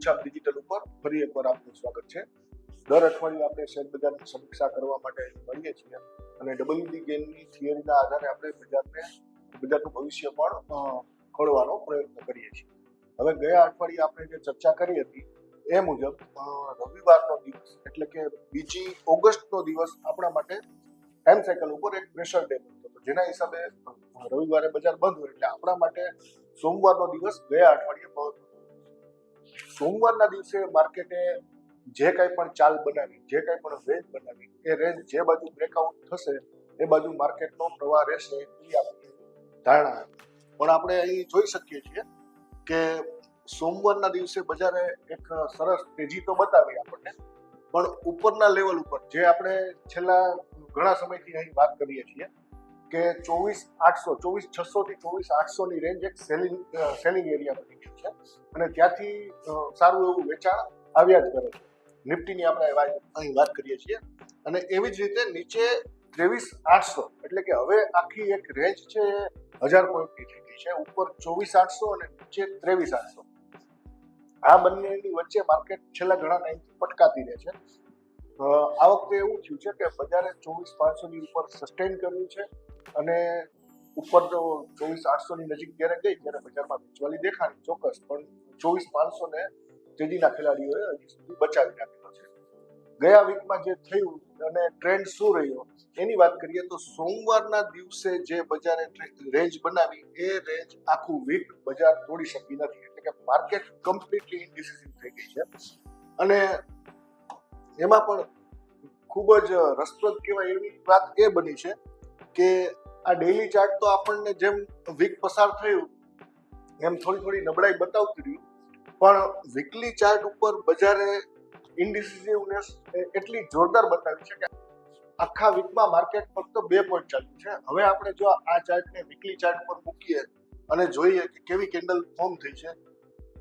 ગુજછાપ digital ઉપર ફરી એકવાર આપનું સ્વાગત છે. દર અઠવાડિયે આપણે શેર બજારની સમીક્ષા કરવા માટે મળીએ છીએ અને WD ગેઇનની થિયરીના આધારે આપણે બજારનું ભવિષ્ય પણ ખોળવાનો પ્રયત્ન કરીએ છીએ. હવે ગયા અઠવાડિયે આપણે જે ચર્ચા કરી હતી એ મુજબ રવિવારનો દિવસ એટલે કે 2 ઓગસ્ટનો દિવસ આપણા માટે ટાઈમ સાયકલ ઉપર એક પ્રેશર ડે બનતો હતો, જેના હિસાબે રવિવારે બજાર બંધ હોય એટલે આપણા માટે સોમવારનો દિવસ ગયા અઠવાડિયે બંધ હતો. સોમવારના દિવસે માર્કેટે જે કંઈ પણ ચાલ બનાવી, જે કંઈ પણ રેન્જ બનાવી, એ રેન્જ જે બાજુ બ્રેકઆઉટ થશે એ બાજુ માર્કેટનો પ્રવાહ રહેશે એ આપણી ધારણા હતી. પણ આપણે અહીં જોઈ શકીએ છીએ કે સોમવારના દિવસે બજારે એક સરસ તેજી તો બતાવી આપણને, પણ ઉપરના લેવલ ઉપર જે આપણે છેલ્લા ઘણા સમયથી અહીં વાત કરીએ છીએ કે 24,600 થી 24,800ની રેન્જ એક સેલિંગ એરિયા બની ગયું છે અને ત્યાંથી સારું એવું વેચાણ આવ્યા જ કરે છે. નિફ્ટીની આપણે અહીં વાત કરીએ છીએ અને એવી જ રીતે નીચે 23,800 એટલે કે હવે આખી એક રેન્જ છે એ 1000 પોઈન્ટની થઈ ગઈ છે. ઉપર 24,800 અને નીચે 23,800. આ બંનેની વચ્ચે માર્કેટ છેલ્લા ઘણા ટાઈમથી પટકાતી રહે છે. આ વખતે એવું થયું છે કે બજારે 24,500ની ઉપર સસ્ટેન કર્યું છે અને ઉપર તો 24,800ની નજીક જ્યારે ગઈ ત્યારે બજારમાં વેચવાલી દેખાણી ચોક્કસ, પણ 24,500ને તેજીના ખેલાડીઓએ હજી સુધી બચાવી રાખેલો છે. ગયા વીકમાં જે થયું અને ટ્રેન્ડ શું રહ્યો એની વાત કરીએ તો સોમવારના દિવસે જે બજારે રેન્જ બનાવી એ રેન્જ આખું વીક બજાર તોડી શકી નથી, એટલે કે માર્કેટ કમ્પ્લીટલી ઇનડિસિઝિવ થઈ ગઈ છે. અને એમાં પણ ખૂબ જ રસપ્રદ કહેવાય એવી વાત એ બની છે કે આ ડેઇલી ચાર્ટ તો આપણને જેમ વીક પસાર થયું એમ થોડી નબળાઈ બતાવતું રહ્યું, પણ વીકલી ચાર્ટ ઉપર બજારે ઇનડિસિઝિવનેસ એટલી જોરદાર બતાવી છે કે આખા વીકમાં માર્કેટ ફક્ત 2 પોઈન્ટ ચાલ્યું છે. હવે આપણે જો આ ચાર્ટને વીકલી ચાર્ટ પર મૂકીએ અને જોઈએ કે કેવી કેન્ડલ ફોર્મ થઈ છે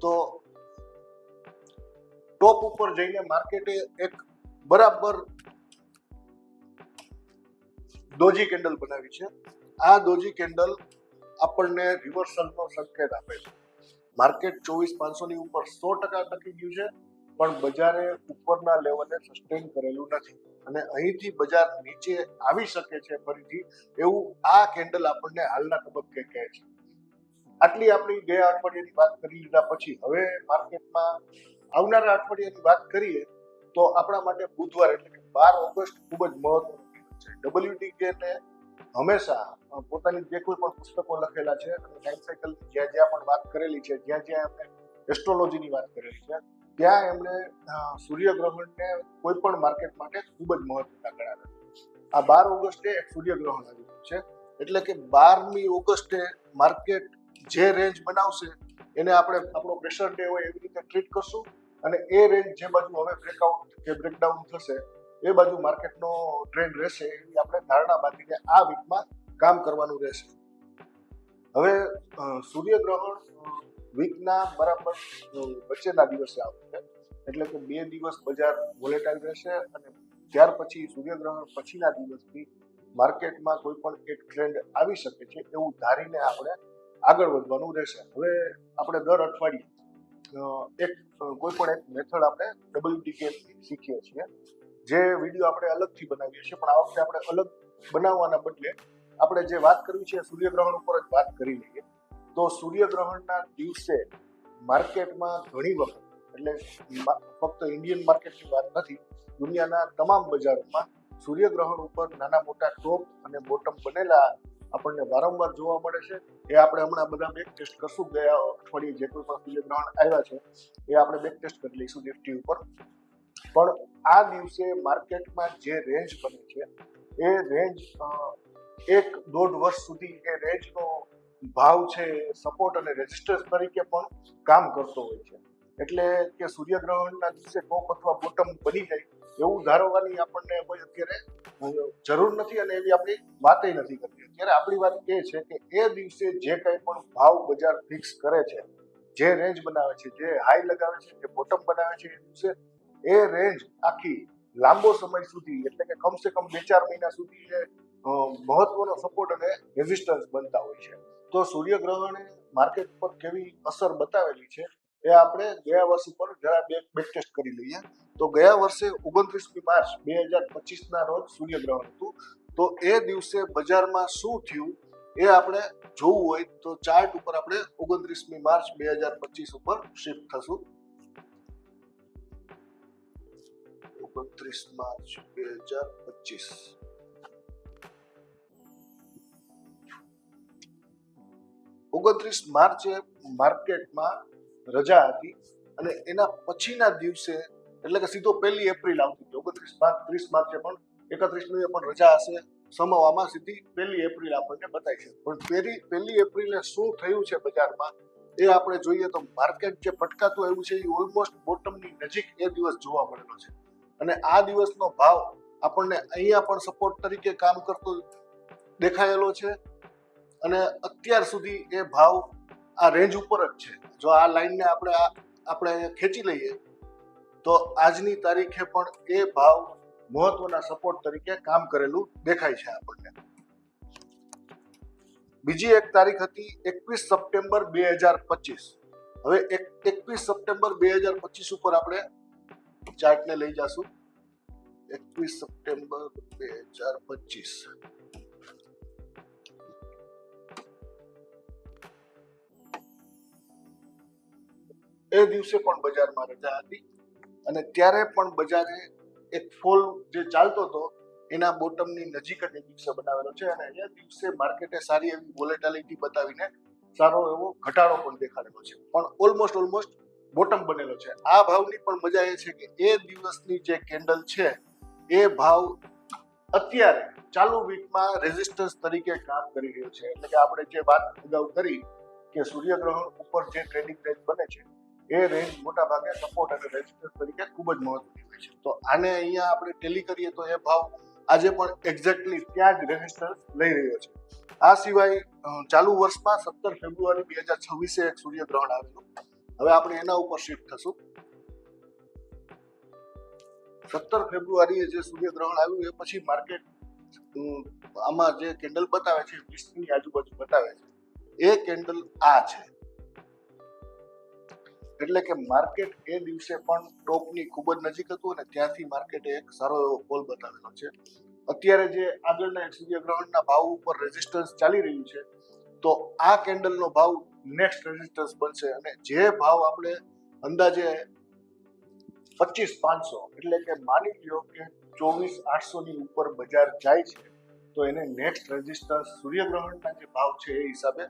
તો ટોપ ઉપર જઈને માર્કેટે એક બરાબર ડોજી કેન્ડલ બનાવી છે. આ ડોજી કેન્ડલ આપણને રિવર્સલનો સંકેત આપે છે. માર્કેટ 24,500ની ઉપર 100% ટકી ગયું છે, પણ બજારે ઉપરના લેવલે સસ્ટેન કરેલું નથી અને અહીંથી બજાર નીચે આવી શકે છે ફરીથી, એવું આ કેન્ડલ આપણને હાલના તબક્કે કહે છે. આટલી આપણી ગયા અઠવાડિયાની વાત કરી લીધા પછી હવે માર્કેટમાં આવનારા અઠવાડિયાની વાત કરીએ તો આપણા માટે બુધવાર એટલે કે 12 ઓગસ્ટ ખૂબ જ મહત્વનો દિવસ છે. WD ગેઇને હંમેશા પોતાની જે કોઈ પણ પુસ્તકો લખેલા છે અને ટાઈમ સાયકલ જ્યાં પણ વાત કરેલી છે, જ્યાં એમણે એસ્ટ્રોલોજીની વાત કરેલી છે, ત્યાં એમણે સૂર્યગ્રહણને કોઈ પણ માર્કેટ માટે ખૂબ જ મહત્વના ગણાવ્યા છે. આ 12 ઓગસ્ટે એક સૂર્યગ્રહણ આવ્યું છે, એટલે કે 12મી ઓગસ્ટે માર્કેટ જે રેન્જ બનાવશે એને આપણે આપણો પ્રેશર ડે હોય એવી રીતે ટ્રીટ કરશું અને એ રેન્જ જે બાજુ હવે બ્રેકઆઉટ કે બ્રેકડાઉન થશે એ બાજુ માર્કેટનો ટ્રેન્ડ રહેશે એવી આપણે ધારણા બાંધીને આ વીકમાં કામ કરવાનું રહેશે. હવે સૂર્યગ્રહણ વીકના બરાબર વચ્ચેના દિવસે આવશે, એટલે કે 2 દિવસ બજાર વોલેટાઇલ રહેશે અને ત્યાર પછી સૂર્યગ્રહણ પછીના દિવસથી માર્કેટમાં કોઈ પણ એક ટ્રેન્ડ આવી શકે છે એવું ધારીને આપણે આગળ વધવાનું રહેશે. હવે આપણે દર અઠવાડિયે કોઈ પણ એક મેથડ આપણે WD ગેઇનથી શીખીએ છીએ, જે વિડીયો આપણે અલગથી બનાવીએ છીએ, પણ આ વખતે આપણે અલગ બનાવવાના બદલે આપણે જે વાત કરવી છે સૂર્યગ્રહણ ઉપર જ વાત કરી લઈએ. તો સૂર્યગ્રહણના દિવસે માર્કેટમાં ઘણી વખત, એટલે ફક્ત ઇન્ડિયન માર્કેટની વાત નથી, દુનિયાના તમામ બજારોમાં સૂર્યગ્રહણ ઉપર નાના મોટા ટોપ અને બોટમ બનેલા આપણને વારંવાર જોવા મળે છે. એ આપણે હમણાં બધા બેક ટેસ્ટ કરશું. ગયા અઠવાડિયે જે કોઈ પણ સૂર્યગ્રહણ આવ્યા છે એ આપણે બેક ટેસ્ટ કરી લઈશું નિફ્ટી ઉપર. પણ આ દિવસે માર્કેટમાં જે રેન્જ બને છે એ રેન્જ 1-1.5 વર્ષ સુધી એ રેન્જનો ભાવ છે સપોર્ટ અને રેઝિસ્ટન્સ તરીકે પણ કામ કરતો હોય છે. એટલે કે સૂર્યગ્રહણના દિવસે ટોપ અથવા બોટમ બની જાય એવું ધારવાની આપણને કોઈ અત્યારે જરૂર નથી અને એવી આપણી વાતય નથી કરતી. અત્યારે આપણી વાત એ છે કે એ દિવસે જે કંઈ પણ ભાવ બજાર ફિક્સ કરે છે, જે રેન્જ બનાવે છે, જે હાઈ લગાવે છે, જે બોટમ બનાવે છે, એ દિવસે એ રેન્જ આખી લાંબો સમય સુધી એટલે કે કમસે કમ 2-4 મહિના સુધી એ મહત્વનો સપોર્ટ અને રેઝિસ્ટન્સ બનતા હોય છે. તો સૂર્યગ્રહણે માર્કેટ પર કેવી અસર બતાવેલી છે એ આપણે ગયા વર્ષ ઉપર જરા બેક ટેસ્ટ કરી લઈએ. તો ગયા વર્ષે 29મી માર્ચ 2025ના રોજ સૂર્યગ્રહણ હતું. તો એ દિવસે બજારમાં શું થયું એ આપણે જોવું હોય તો ચાર્ટ ઉપર આપણે 29મી માર્ચ 2025 ઉપર શિફ્ટ થશું. 29 માર્ચ 2025. 29 માર્ચે માર્કેટમાં રજા હતી અને એના પછીના દિવસે એટલે કે સીધો 1 એપ્રિલ આવતી હતી. 29 માર્ચ 30 માર્ચે પણ 31મીએ પણ રજા હશે, સમાવવામાં સીધી 1 એપ્રિલ આપણને બતાવી છે. પણ 1 એપ્રિલે શું થયું છે બજારમાં એ આપણે જોઈએ તો માર્કેટ જે પટકાતું આવ્યું છે એ ઓલમોસ્ટ બોટમની નજીક એ દિવસ જોવા મળેલો છે. અને આ દિવસનો ભાવ આપણને અહીંયા પણ સપોર્ટ તરીકે કામ કરતો દેખાયેલો છે અને અત્યાર સુધી એ ભાવ આ રેન્જ ઉપર જ છે. જો આ લાઈનને આપણે ખેંચી લઈએ તો આજની તારીખે પણ એ ભાવ મહત્વના સપોર્ટ તરીકે કામ કરેલું દેખાય છે આપણને. બીજી એક તારીખ હતી 21 સપ્ટેમ્બર 2025. હવે 21 સપ્ટેમ્બર 2025 ઉપર આપણે ચાર્ટને લઈ જશું. 21 સપ્ટેમ્બર 2025. એ દિવસે પણ બજારમાં રજા હતી અને ત્યારે પણ બજારે એક ફોલ જે ચાલતો હતો એના બોટમની નજીક જ એ દિવસે બનાવેલો છે અને એ દિવસે માર્કેટે સારી એવી વોલેટિલિટી બતાવીને સારો એવો ઘટાડો પણ દેખાડેલો છે, પણ ઓલમોસ્ટ બોટમ બનેલો છે. આ ભાવની પણ મજા એ છે કે એ દિવસની જે કેન્ડલ છે એ ભાવ અત્યારે ચાલુ વીકમાં રેઝિસ્ટન્સ તરીકે કામ કરી રહ્યો છે. એટલે કે આપણે જે વાત અગાઉ કરી કે સૂર્યગ્રહણ ઉપર જે ટ્રેડિંગ રેન્જ બને છે એ રેન્જ મોટા ભાગે સપોર્ટ અને રેઝિસ્ટન્સ તરીકે ખૂબ જ મહત્વની હોય છે. તો આને અહીંયા આપણે ટેલી કરીએ તો એ ભાવ આજે પણ એક્ઝેક્ટલી ત્યાં જ રેઝિસ્ટન્સ લઈ રહ્યો છે. આ સિવાય ચાલુ વર્ષમાં 17 ફેબ્રુઆરી 2026 એક સૂર્યગ્રહણ આવેલું. હવે આપણે એના ઉપર શિફ્ટ થશું. 17 ફેબ્રુઆરીએ જે સૂર્યગ્રહણ આવ્યું એ પછી માર્કેટ આમાં જે કેન્ડલ બતાવે છે 20ની આજુબાજુ બતાવે છે એ કેન્ડલ આ છે. એટલે કે માર્કેટ એ દિવસે પણ ટોપની ખૂબ જ નજીક હતું અને ત્યાંથી માર્કેટે એક સારો એવો ફોલ બતાવેલો છે. અત્યારે જે આગળના સૂર્યગ્રહણના ભાવ ઉપર રેઝિસ્ટન્સ ચાલી રહ્યું છે તો આ કેન્ડલનો ભાવ નેક્સ્ટ રેઝિસ્ટન્સ બનશે અને જે ભાવ આપણે અંદાજે 25,500 એટલે કે માની લ્યો કે 24,800 ની ઉપર બજાર જાય છે તો એને નેક્સ્ટ રેઝિસ્ટન્સ સૂર્યગ્રહણના જે ભાવ છે એ હિસાબે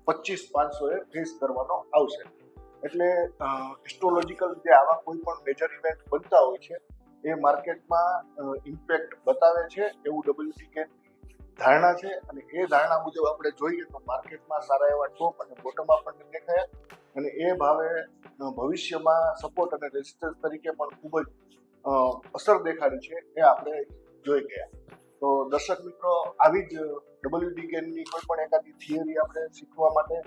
25,500 એ ફેસ કરવાનો આવશે. એટલે એસ્ટ્રોલોજીકલ જે આવા કોઈ પણ મેજર ઇવેન્ટ બનતા હોય છે એ માર્કેટમાં ઇમ્પેક્ટ બતાવે છે એવું WTK ધારણા છે અને એ ધારણા મુજબ આપણે જોઈએ તો માર્કેટમાં સારા એવા ટોપ અને બોટમ આપણને દેખાયા અને એ ભાવે ભવિષ્યમાં સપોર્ટ અને રેઝિસ્ટન્સ તરીકે પણ ખૂબ જ અસર દેખાડી છે એ આપણે જોઈ ગયા. તો દર્શક મિત્રો, આવી જ WTKની કોઈ પણ એકાદી થિયરી આપણે શીખવા માટે,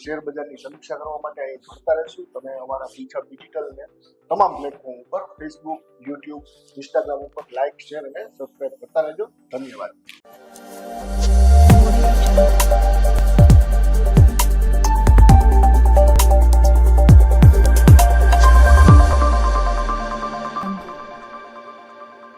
શેર બજારની સમીક્ષા કરવા માટે અહીં જોડતા રહેશું. તમે અમારા ફીચર ડિજિટલને તમામ પ્લેટફોર્મ ઉપર ફેસબુક, યુટ્યુબ, ઇન્સ્ટાગ્રામ ઉપર લાઇક, શેર અને સબસ્ક્રાઇબ કરતા રહેજો. ધન્યવાદ.